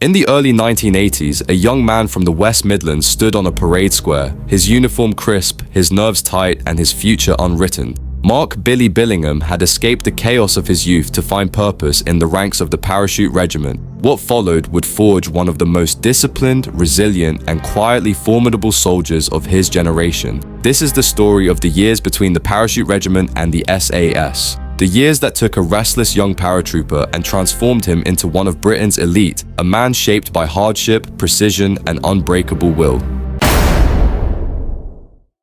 In the early 1980s, a young man from the West Midlands stood on a parade square, his uniform crisp, his nerves tight, and his future unwritten. Mark "Billy" Billingham had escaped the chaos of his youth to find purpose in the ranks of the Parachute Regiment. What followed would forge one of the most disciplined, resilient, and quietly formidable soldiers of his generation. This is the story of the years between the Parachute Regiment and the SAS. The years that took a restless young paratrooper and transformed him into one of Britain's elite, a man shaped by hardship, precision, and unbreakable will.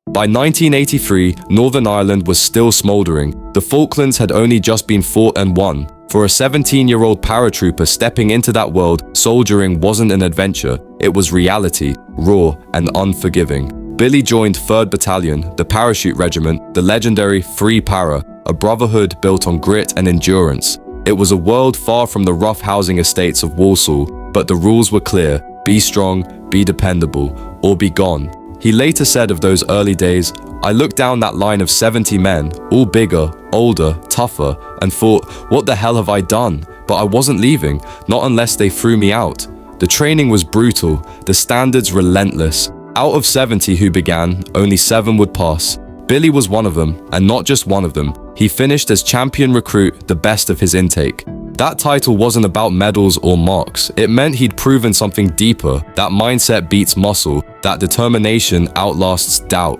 By 1983, Northern Ireland was still smouldering. The Falklands had only just been fought and won. For a 17-year-old paratrooper stepping into that world, soldiering wasn't an adventure. It was reality, raw and unforgiving. Billy joined 3rd Battalion, the Parachute Regiment, the legendary Free Para, a brotherhood built on grit and endurance. It was a world far from the rough housing estates of Walsall, but the rules were clear: be strong, be dependable, or be gone. He later said of those early days, "I looked down that line of 70 men, all bigger, older, tougher, and thought, what the hell have I done? But I wasn't leaving, not unless they threw me out." The training was brutal, the standards relentless. Out of 70 who began, only 7 would pass. Billy was one of them, and not just one of them. He finished as champion recruit, the best of his intake. That title wasn't about medals or marks. It meant he'd proven something deeper. That mindset beats muscle. That determination outlasts doubt.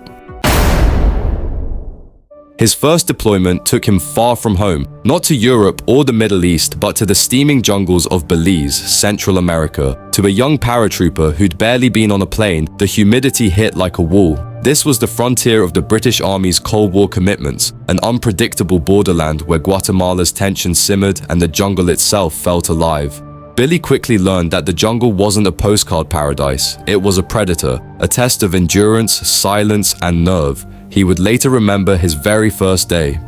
His first deployment took him far from home, not to Europe or the Middle East, but to the steaming jungles of Belize, Central America. To a young paratrooper who'd barely been on a plane, the humidity hit like a wall. This was the frontier of the British Army's Cold War commitments, an unpredictable borderland where Guatemala's tension simmered and the jungle itself felt alive. Billy quickly learned that the jungle wasn't a postcard paradise. It was a predator, a test of endurance, silence, and nerve. He would later remember his very first day.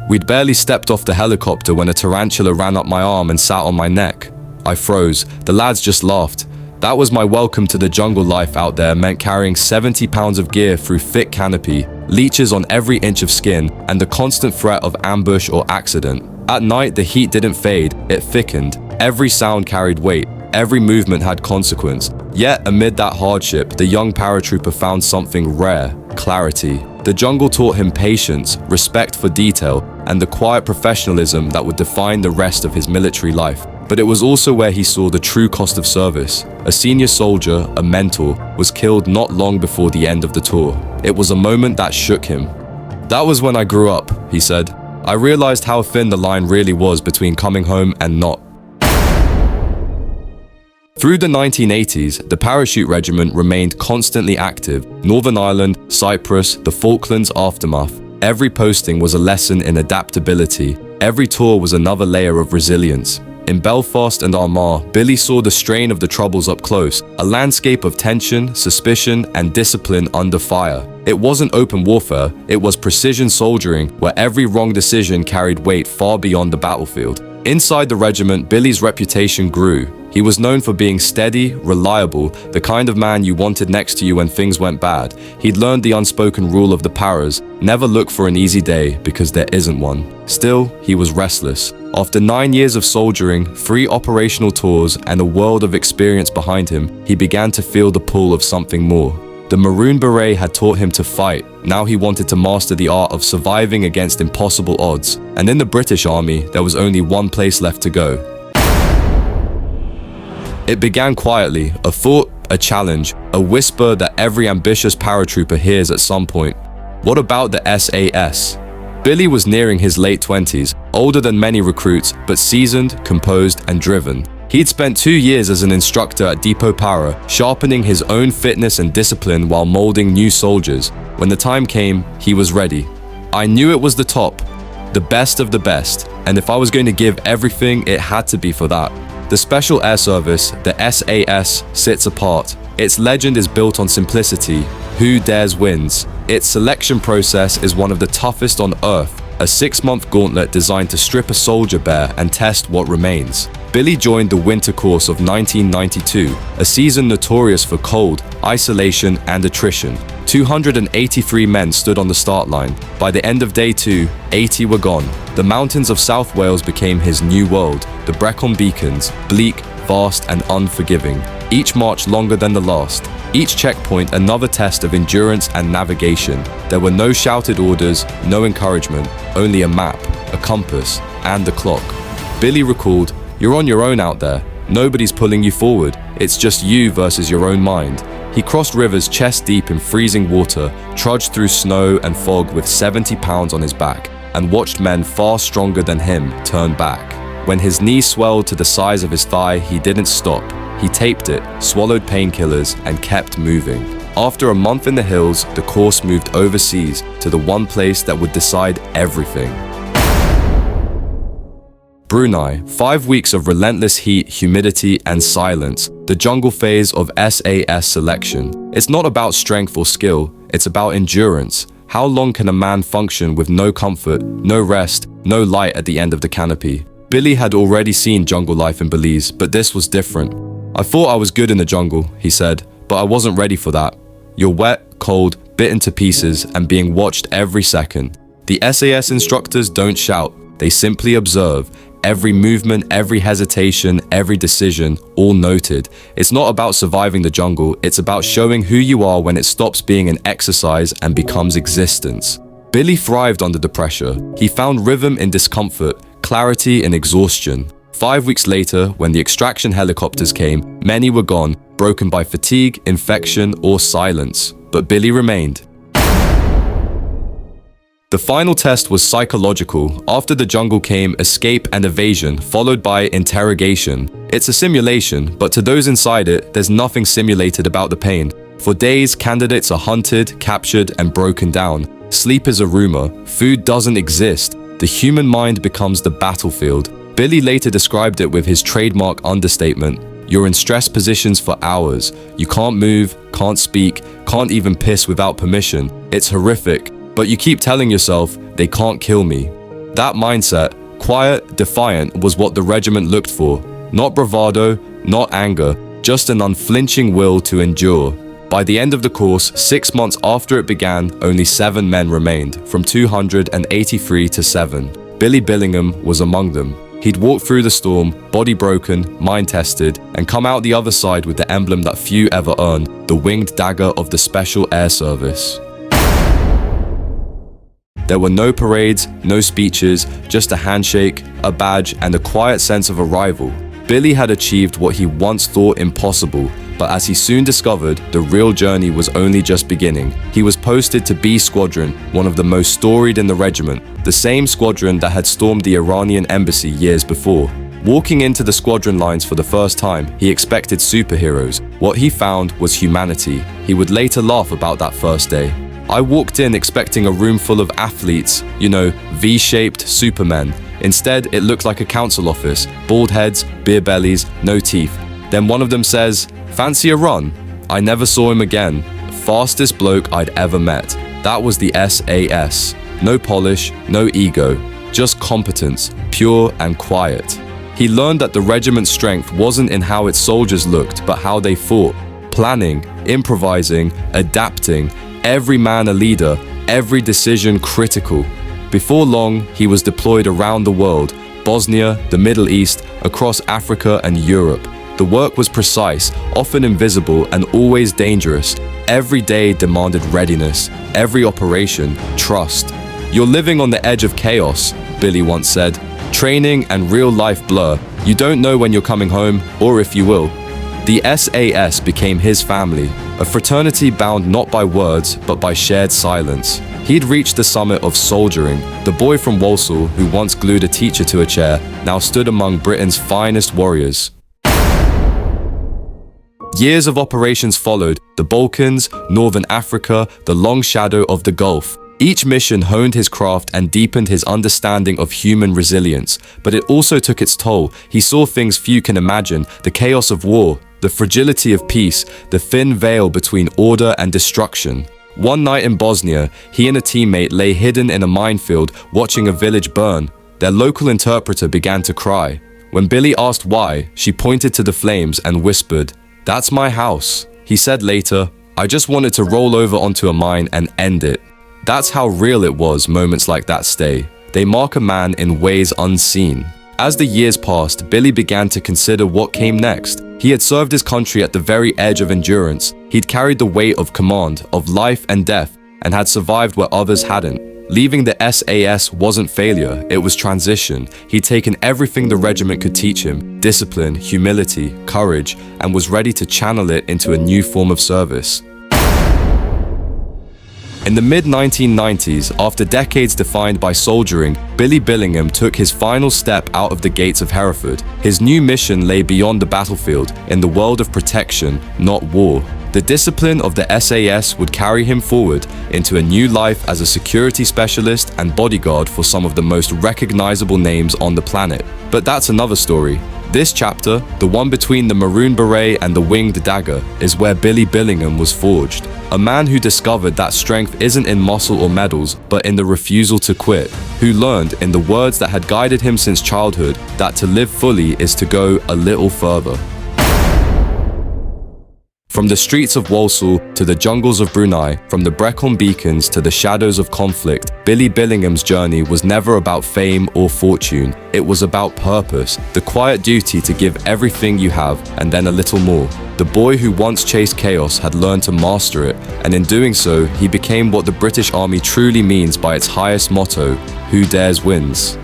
We'd barely stepped off the helicopter when a tarantula ran up my arm and sat on my neck. I froze. The lads just laughed. That was my welcome to the jungle life out there, meant carrying 70 pounds of gear through thick canopy, leeches on every inch of skin, and the constant threat of ambush or accident. At night, the heat didn't fade, it thickened. Every sound carried weight, every movement had consequence. Yet, amid that hardship, the young paratrooper found something rare: clarity. The jungle taught him patience, respect for detail, and the quiet professionalism that would define the rest of his military life. But it was also where he saw the true cost of service. A senior soldier, a mentor, was killed not long before the end of the tour. It was a moment that shook him. "That was when I grew up," he said. "I realized how thin the line really was between coming home and not." Through the 1980s, the Parachute Regiment remained constantly active. Northern Ireland, Cyprus, the Falklands aftermath. Every posting was a lesson in adaptability. Every tour was another layer of resilience. In Belfast and Armagh, Billy saw the strain of the Troubles up close, a landscape of tension, suspicion, and discipline under fire. It wasn't open warfare, it was precision soldiering, where every wrong decision carried weight far beyond the battlefield. Inside the regiment, Billy's reputation grew. He was known for being steady, reliable, the kind of man you wanted next to you when things went bad. He'd learned the unspoken rule of the paras: never look for an easy day, because there isn't one. Still, he was restless. After 9 years of soldiering, 3 operational tours, and a world of experience behind him, he began to feel the pull of something more. The Maroon Beret had taught him to fight. Now he wanted to master the art of surviving against impossible odds. And in the British Army, there was only one place left to go. It began quietly, a thought, a challenge, a whisper that every ambitious paratrooper hears at some point. What about the SAS? Billy was nearing his late 20s, older than many recruits, but seasoned, composed, and driven. He'd spent 2 years as an instructor at Depot Para, sharpening his own fitness and discipline while molding new soldiers. When the time came, he was ready. "I knew it was the top, the best of the best, and if I was going to give everything, it had to be for that." The Special Air Service, the SAS, sits apart. Its legend is built on simplicity. Who dares wins. Its selection process is one of the toughest on Earth, a 6-month gauntlet designed to strip a soldier bare and test what remains. Billy joined the winter course of 1992, a season notorious for cold, isolation, and attrition. 283 men stood on the start line. By the end of day 2, 80 were gone. The mountains of South Wales became his new world, the Brecon Beacons, bleak, vast and unforgiving, each march longer than the last, each checkpoint another test of endurance and navigation. There were no shouted orders, no encouragement, only a map, a compass, and the clock. Billy recalled, "You're on your own out there. Nobody's pulling you forward. It's just you versus your own mind." He crossed rivers chest deep in freezing water, trudged through snow and fog with 70 pounds on his back, and watched men far stronger than him turn back. When his knee swelled to the size of his thigh, he didn't stop. He taped it, swallowed painkillers, and kept moving. After a month in the hills, the course moved overseas to the one place that would decide everything. Brunei, 5 weeks of relentless heat, humidity, and silence, the jungle phase of SAS selection. It's not about strength or skill, it's about endurance. How long can a man function with no comfort, no rest, no light at the end of the canopy? Billy had already seen jungle life in Belize, but this was different. "I thought I was good in the jungle," he said, "but I wasn't ready for that. You're wet, cold, bitten to pieces, and being watched every second." The SAS instructors don't shout, they simply observe. Every movement, every hesitation, every decision, all noted. It's not about surviving the jungle, it's about showing who you are when it stops being an exercise and becomes existence. Billy thrived under the pressure. He found rhythm in discomfort, clarity in exhaustion. 5 weeks later, when the extraction helicopters came, many were gone, broken by fatigue, infection, or silence. But Billy remained. The final test was psychological. After the jungle came escape and evasion, followed by interrogation. It's a simulation, but to those inside it, there's nothing simulated about the pain. For days, candidates are hunted, captured, and broken down. Sleep is a rumor. Food doesn't exist. The human mind becomes the battlefield. Billy later described it with his trademark understatement. You're in stress positions for hours. You can't move, can't speak, can't even piss without permission. It's horrific. But you keep telling yourself, they can't kill me. That mindset, quiet, defiant, was what the regiment looked for. Not bravado, not anger, just an unflinching will to endure. By the end of the course, 6 months after it began, only 7 men remained, from 283 to 7. Billy Billingham was among them. He'd walked through the storm, body broken, mind tested, and come out the other side with the emblem that few ever earn, the Winged Dagger of the Special Air Service. There were no parades, no speeches, just a handshake, a badge, and a quiet sense of arrival. Billy had achieved what he once thought impossible, but as he soon discovered, the real journey was only just beginning. He was posted to B Squadron, one of the most storied in the regiment, the same squadron that had stormed the Iranian embassy years before. Walking into the squadron lines for the first time, he expected superheroes. What he found was humanity. He would later laugh about that first day. "I walked in expecting a room full of athletes, V-shaped supermen. Instead, it looked like a council office, bald heads, beer bellies, no teeth. Then one of them says, 'Fancy a run?' I never saw him again. Fastest bloke I'd ever met. That was the SAS. No polish, no ego, just competence, pure and quiet." He learned that the regiment's strength wasn't in how its soldiers looked, but how they fought. Planning, improvising, adapting, every man a leader, every decision critical. Before long, he was deployed around the world, Bosnia, the Middle East, across Africa and Europe. The work was precise, often invisible, and always dangerous. Every day demanded readiness, every operation, trust. "You're living on the edge of chaos," Billy once said. "Training and real life blur. You don't know when you're coming home, or if you will." The SAS became his family, a fraternity bound not by words, but by shared silence. He'd reached the summit of soldiering. The boy from Walsall, who once glued a teacher to a chair, now stood among Britain's finest warriors. Years of operations followed, the Balkans, Northern Africa, the long shadow of the Gulf. Each mission honed his craft and deepened his understanding of human resilience, but it also took its toll. He saw things few can imagine, the chaos of war, the fragility of peace, the thin veil between order and destruction. One night in Bosnia, he and a teammate lay hidden in a minefield watching a village burn. Their local interpreter began to cry. When Billy asked why, she pointed to the flames and whispered, "That's my house." He said later, "I just wanted to roll over onto a mine and end it." That's how real it was. Moments like that stay. They mark a man in ways unseen. As the years passed, Billy began to consider what came next. He had served his country at the very edge of endurance. He'd carried the weight of command, of life and death, and had survived where others hadn't. Leaving the SAS wasn't failure, it was transition. He'd taken everything the regiment could teach him, discipline, humility, courage, and was ready to channel it into a new form of service. In the mid-1990s, after decades defined by soldiering, Billy Billingham took his final step out of the gates of Hereford. His new mission lay beyond the battlefield, in the world of protection, not war. The discipline of the SAS would carry him forward into a new life as a security specialist and bodyguard for some of the most recognizable names on the planet. But that's another story. This chapter, the one between the Maroon Beret and the Winged Dagger, is where Billy Billingham was forged. A man who discovered that strength isn't in muscle or medals, but in the refusal to quit. Who learned, in the words that had guided him since childhood, that to live fully is to go a little further. From the streets of Walsall to the jungles of Brunei, from the Brecon Beacons to the shadows of conflict, Billy Billingham's journey was never about fame or fortune. It was about purpose, the quiet duty to give everything you have and then a little more. The boy who once chased chaos had learned to master it, and in doing so, he became what the British Army truly means by its highest motto, "Who dares wins."